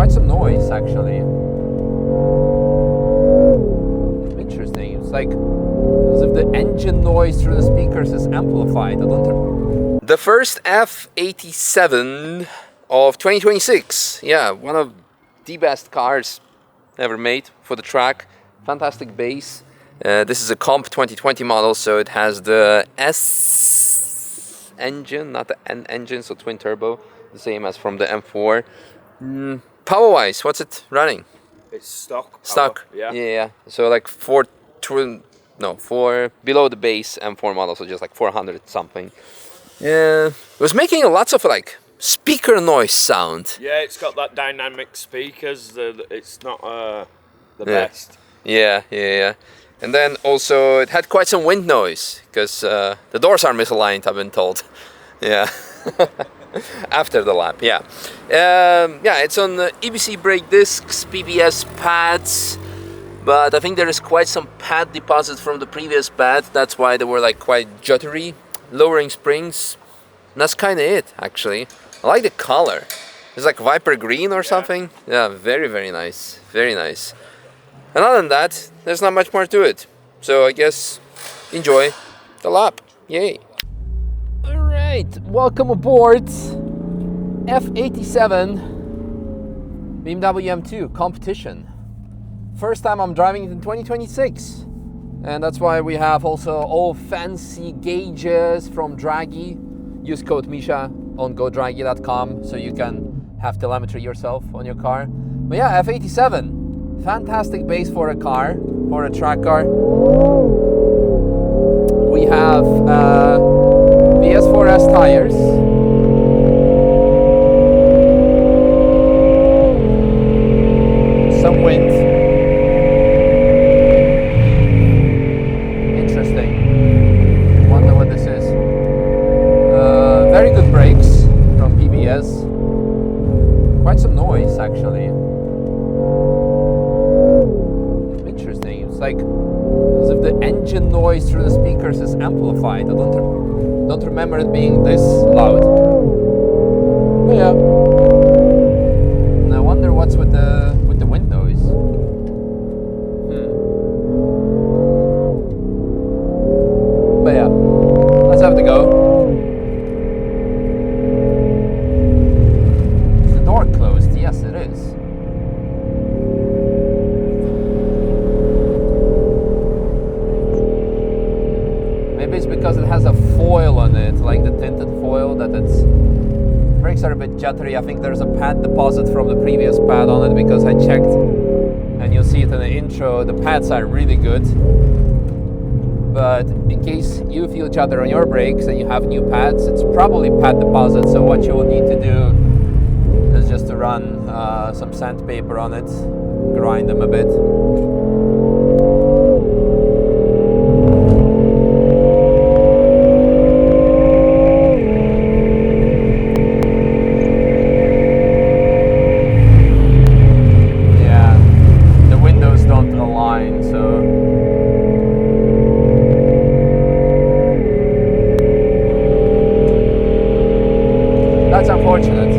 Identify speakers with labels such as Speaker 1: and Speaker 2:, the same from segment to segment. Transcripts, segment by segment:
Speaker 1: Quite some noise, actually. Interesting. It's like as if the engine noise through the speakers is amplified. The first F87 of 2026. Yeah, one of the best cars ever made for the track. Fantastic bass. This is a Comp 2020 model, so it has the S engine, not the N engine, so twin turbo, the same as from the M4. Power-wise, what's it running?
Speaker 2: It's stock.
Speaker 1: Stock.
Speaker 2: Power,
Speaker 1: Yeah. So like four below the base M4 model, so just like 400 something. Yeah, it was making lots of like speaker noise sound.
Speaker 2: Yeah, it's got that dynamic speakers. It's not the best.
Speaker 1: Yeah. And then also it had quite some wind noise because the doors are misaligned, I've been told. Yeah. After the lap, yeah. It's on EBC brake discs, PBS pads, but I think there is quite some pad deposit from the previous pad. That's why they were like quite juddery. Lowering springs. And that's kind of it, actually. I like the color. It's like Viper green or something. Yeah, very, very nice. Very nice. And other than that, there's not much more to it. So I guess enjoy the lap. Yay. Alright, welcome aboard F87 BMW M2 competition. First time I'm driving it in 2026. And that's why we have also all fancy gauges from Draghi. Use code Misha on godraghi.com so you can have telemetry yourself on your car. But yeah, F87, fantastic base for a car, for a track car. We have BS4S tires. Some wind. Quite some noise, actually. Interesting. It's like as if the engine noise through the speakers is amplified. I don't remember it being this loud. But yeah. And I wonder what's with the wind noise. But yeah, let's have to go. Closed, yes it is. Maybe it's because it has a foil on it, like the tinted foil, that its brakes are a bit jittery. I think there's a pad deposit from the previous pad on it because I checked, and you'll see it in the intro, the pads are really good. But in case you feel chatter on your brakes and you have new pads, it's probably pad deposit, so what you will need to do is just to run some sandpaper on it, grind them a bit. Yeah, the windows don't align, so that's unfortunate.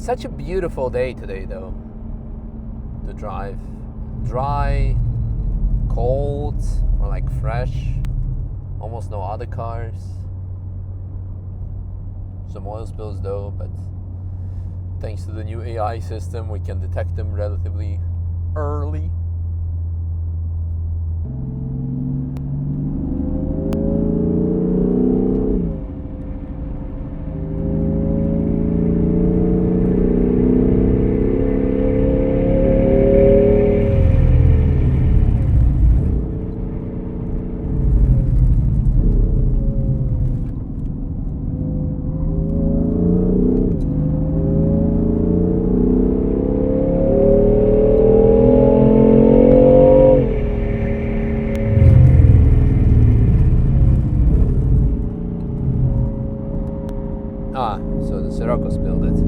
Speaker 1: Such a beautiful day today, though, to drive. Dry, cold, or like fresh. Almost no other cars. Some oil spills though, but thanks to the new AI system, we can detect them relatively early. Ah, so the Sirocco spilled it.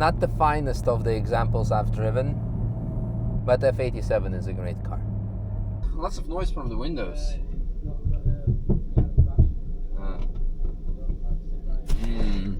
Speaker 1: Not the finest of the examples I've driven, but F87 is a great car. Lots of noise from the windows.